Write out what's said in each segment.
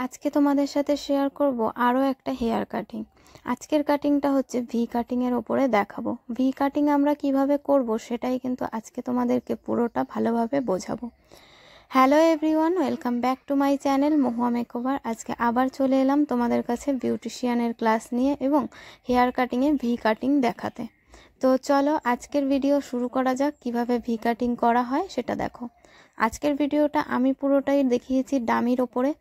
আজকে তোমাদের সাথে শেয়ার করব আরও একটা হেয়ার কাটিং। আজকের কাটিংটা হচ্ছে ভি কাটিংয়ের ওপরে দেখাবো। ভি কাটিং আমরা কিভাবে করব সেটাই কিন্তু আজকে তোমাদেরকে পুরোটা ভালোভাবে বোঝাবো। Hello everyone, welcome back to my channel Mahua makeover. আজকে আবার চলে এলাম তোমাদের কাছে বিউটিশিয়ানের ক্লাস নিয়ে এবং হেয়ার কাটিংয়ে ভি কাটিং দেখাতে। তো চলো আজকের ভিডিও শুরু করা যাক। কিভাবে ভি কাটিং করা হয় সেটা দেখো। আজকের ভিডিওটা আমি পুরোটাই দেখিয়েছি ডামির ওপরে।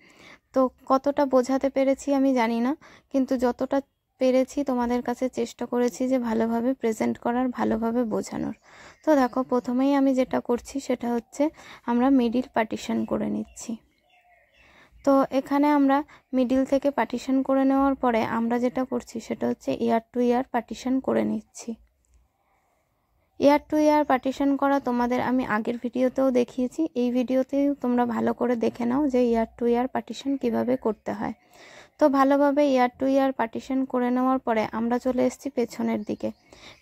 তো কতটা বোঝাতে পেরেছি আমি জানি না, কিন্তু যতটা পেরেছি তোমাদের কাছে চেষ্টা করেছি যে ভালোভাবে প্রেজেন্ট করার, ভালোভাবে বোঝানোর। তো দেখো, প্রথমেই আমি যেটা করছি সেটা হচ্ছে আমরা মিডিল পার্টিশন করে নিচ্ছি। তো এখানে আমরা মিডিল থেকে পার্টিশন করে নেওয়ার পরে আমরা যেটা করছি সেটা হচ্ছে ইয়ার টু ইয়ার পার্টিশন করে নিচ্ছি। ইয়ার টু ইয়ার পার্টিশন করা তোমাদের আমি আগের ভিডিওতেও দেখিয়েছি, এই ভিডিওতেও তোমরা ভালো করে দেখে নাও যে ইয়ার টু ইয়ার পার্টিশন কিভাবে করতে হয়। তো ভালোভাবে ইয়ার টু ইয়ার পার্টিশন করে নেওয়ার পরে আমরা চলে এসেছি পেছনের দিকে।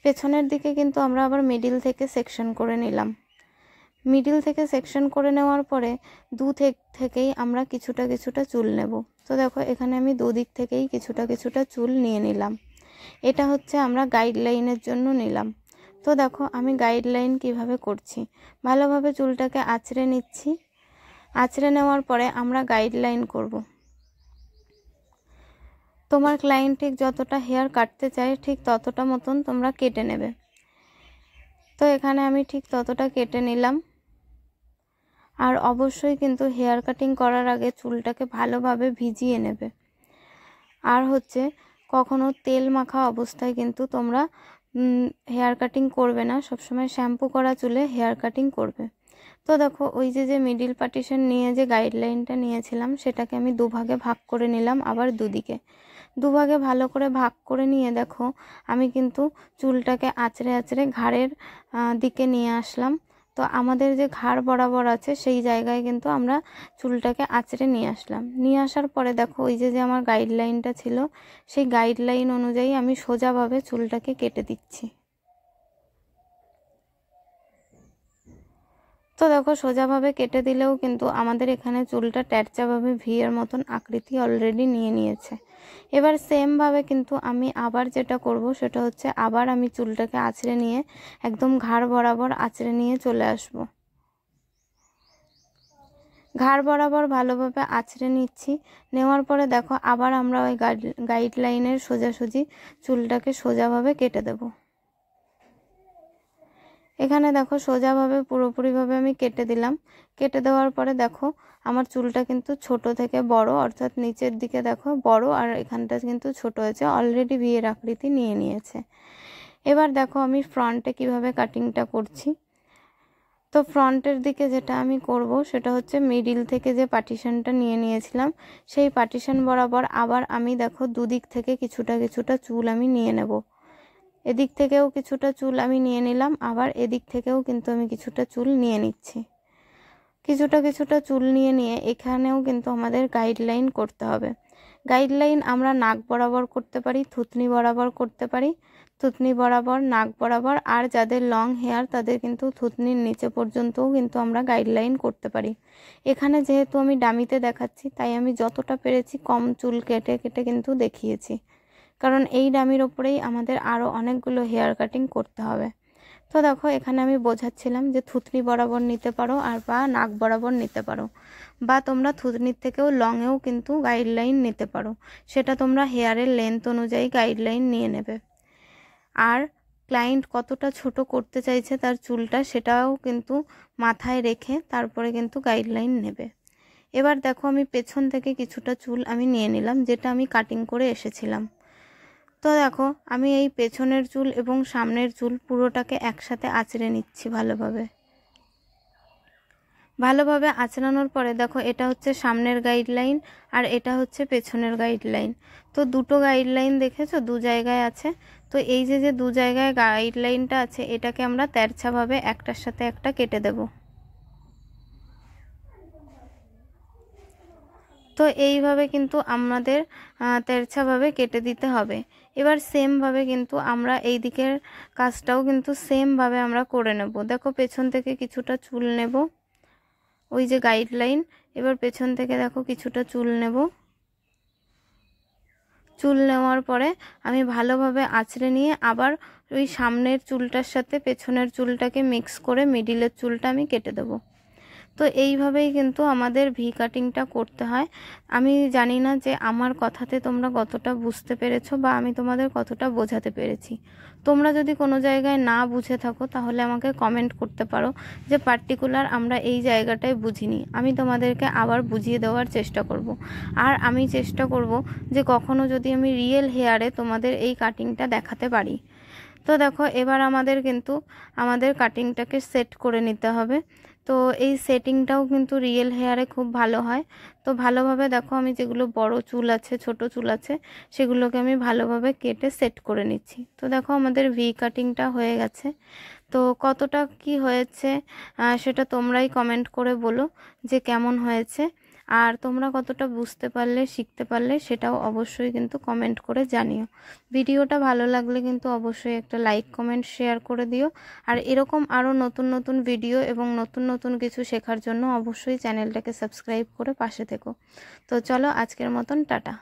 পেছনের দিকে কিন্তু আমরা আবার মিডিল থেকে সেকশন করে নিলাম। মিডিল থেকে সেকশন করে নেওয়ার পরে থেকেই আমরা কিছুটা চুল নেব। তো দেখো, এখানে আমি দুদিক থেকেই কিছুটা চুল নিয়ে নিলাম। এটা হচ্ছে আমরা গাইডলাইনের জন্য নিলাম। তো দেখো আমি গাইডলাইন কিভাবে করছি, ভালোভাবে চুলটাকে আঁচড়ে নিচ্ছি। আঁচড়ে নেওয়ার পরে আমরা গাইডলাইন করব। তোমার ক্লায়েন্ট ঠিক যতটা হেয়ার কাটতে চায় ঠিক ততটা মতন তোমরা কেটে নেবে। তো এখানে আমি ঠিক ততটা কেটে নিলাম। আর অবশ্যই কিন্তু হেয়ার কাটিং করার আগে চুলটাকে ভালোভাবে ভিজিয়ে নেবে। আর হচ্ছে কখনো তেল মাখা অবস্থায় কিন্তু তোমরা হেয়ার কাটিং করবে না, সবসময় শ্যাম্পু করা চুলে হেয়ার কাটিং করবে। তো দেখো, ওই যে মিডিল পার্টিশন নিয়ে যে গাইডলাইনটা নিয়েছিলাম সেটাকে আমি দুভাগে ভাগ করে নিলাম। আবার দুভাগে ভালো করে ভাগ করে নিয়ে দেখো আমি কিন্তু চুলটাকে আঁচড়ে ঘাড়ের দিকে নিয়ে আসলাম। তো আমাদের যে ঘাড় বরাবর আছে সেই জায়গায় কিন্তু আমরা চুলটাকে আঁচড়ে নিয়ে আসলাম। নিয়ে আসার পরে দেখো ওই যে আমার গাইডলাইনটা ছিল সেই গাইডলাইন অনুযায়ী আমি সোজাভাবে চুলটাকে কেটে দিচ্ছি। তো দেখো, সোজাভাবে কেটে দিলেও কিন্তু আমাদের এখানে চুলটা ট্যারচাভাবে ভি এর মতন আকৃতি অলরেডি নিয়ে নিয়েছে। এবার সেমভাবে কিন্তু আমি আবার যেটা করব সেটা হচ্ছে আবার আমি চুলটাকে আঁচড়ে নিয়ে একদম ঘাড় বরাবর আঁচড়ে নিয়ে চলে আসব। ঘাড় বরাবর ভালোভাবে আঁচড়ে নিচ্ছি। নেওয়ার পরে দেখো আবার আমরা ওই গাইডলাইনের সোজাসুজি চুলটাকে সোজাভাবে কেটে দেব। এখানে দেখো সোজাভাবে পুরোপুরিভাবে আমি কেটে দিলাম। কেটে দেওয়ার পরে দেখো আমার চুলটা কিন্তু ছোট থেকে বড়, অর্থাৎ নিচের দিকে দেখো বড় আর এখানটা কিন্তু ছোট হয়েছে, অলরেডি বিয়ের আকৃতি নিয়ে নিয়েছে। এবার দেখো আমি ফ্রন্টে কিভাবে কাটিংটা করছি। তো ফ্রন্টের দিকে যেটা আমি করব সেটা হচ্ছে মিডিল থেকে যে পার্টিশনটা নিয়ে নিয়েছিলাম সেই পার্টিশন বরাবর আবার আমি দেখো দুদিক থেকে কিছুটা চুল আমি নিয়ে নেব। এদিক থেকেও কিছুটা চুল আমি নিয়ে নিলাম, আবার এদিক থেকেও কিন্তু আমি কিছুটা চুল নিয়ে নিচ্ছি। কিছুটা চুল নিয়ে এখানেও কিন্তু আমাদের গাইডলাইন করতে হবে। গাইডলাইন আমরা নাক বরাবর করতে পারি, থুতনি বরাবর করতে পারি, থুতনি বরাবর, নাক বরাবর, আর যাদের লং হেয়ার তাদের কিন্তু থুতনির নিচে পর্যন্তও কিন্তু আমরা গাইডলাইন করতে পারি। এখানে যেহেতু আমি ডামিতে দেখাচ্ছি তাই আমি যতটা পেরেছি কম চুল কেটে কিন্তু দেখিয়েছি, কারণ এই ডামির ওপরেই আমাদের আরও অনেকগুলো হেয়ার কাটিং করতে হবে। তো দেখো এখানে আমি বোঝাচ্ছিলাম যে থুতনি বরাবর নিতে পারো আর বা নাক বরাবর নিতে পারো, বা তোমরা থুতনির থেকেও লংয়েও কিন্তু গাইডলাইন নিতে পারো। সেটা তোমরা হেয়ারের লেন্থ অনুযায়ী গাইডলাইন নিয়ে নেবে। আর ক্লায়েন্ট কতটা ছোট করতে চাইছে তার চুলটা সেটাও কিন্তু মাথায় রেখে তারপরে কিন্তু গাইডলাইন নেবে। এবার দেখো আমি পেছন থেকে কিছুটা চুল আমি নিয়ে নিলাম যেটা আমি কাটিং করে এসেছিলাম। তো দেখো আমি এই পেছনের চুল এবং সামনের চুল পুরোটাকে একসাথে আঁচড়ে নিচ্ছি ভালোভাবে আঁচড়ানোর পরে দেখো এটা হচ্ছে সামনের গাইডলাইন আর এটা হচ্ছে পেছনের গাইডলাইন। তো দুটো গাইডলাইন দেখেছো দু জায়গায় আছে। তো এই যে দু জায়গায় গাইডলাইনটা আছে এটাকে আমরা তেরছাভাবে একটার সাথে একটা কেটে দেব। তো এইভাবে কিন্তু আমাদের তেরছাভাবে কেটে দিতে হবে। এবার সেমভাবে কিন্তু আমরা এই দিকের কাজটাও কিন্তু সেমভাবে আমরা করে নেব। দেখো পেছন থেকে কিছুটা চুল নেব, ওই যে গাইডলাইন, এবার পেছন থেকে দেখো কিছুটা চুল নেব। চুল নেওয়ার পরে আমি ভালোভাবে আঁচড়ে নিয়ে আবার ওই সামনের চুলটার সাথে পেছনের চুলটাকে মিক্স করে মিডিলের চুলটা আমি কেটে দেবো। তো এইভাবেই কিন্তু আমাদের ভি কাটিংটা করতে হয়। আমি জানি না যে আমার কথাতে তোমরা কতটা বুঝতে পেরেছো বা আমি তোমাদের কতটা বোঝাতে পেরেছি। তোমরা যদি কোনো জায়গায় না বুঝে থাকো তাহলে আমাকে কমেন্ট করতে পারো যে পার্টিকুলার আমরা এই জায়গাটায় বুঝিনি, আমি তোমাদেরকে আবার বুঝিয়ে দেওয়ার চেষ্টা করব। আর আমি চেষ্টা করব যে কখনো যদি আমি রিয়েল হেয়ারে তোমাদের এই কাটিংটা দেখাতে পারি। তো দেখো এবার আমাদের কিন্তু আমাদের কাটিংটাকে সেট করে নিতে হবে। তো এই সেটিংটাও কিন্তু রিয়েল হেয়ারে খুব ভালো হয়। তো ভালোভাবে দেখো আমি যেগুলো বড় চুল আছে, ছোট চুল আছে, সেগুলোকে আমি ভালোভাবে কেটে সেট করে নিচ্ছি। তো দেখো আমাদের ভি কাটিংটা হয়ে গেছে। তো কতটা কি হয়েছে সেটা তোমরাই কমেন্ট করে বলো যে কেমন হয়েছে। আর তোমরা কতটা বুঝতে পারলে, শিখতে পারলে সেটাও অবশ্যই কিন্তু কমেন্ট করে জানিও। ভিডিওটা ভালো লাগলে কিন্তু অবশ্যই একটা লাইক, কমেন্ট, শেয়ার করে দিও। আর এরকম আরও নতুন নতুন ভিডিও এবং নতুন নতুন কিছু শেখার জন্য অবশ্যই চ্যানেলটাকে সাবস্ক্রাইব করে পাশে থেকো। তো চলো আজকের মতন টাটা।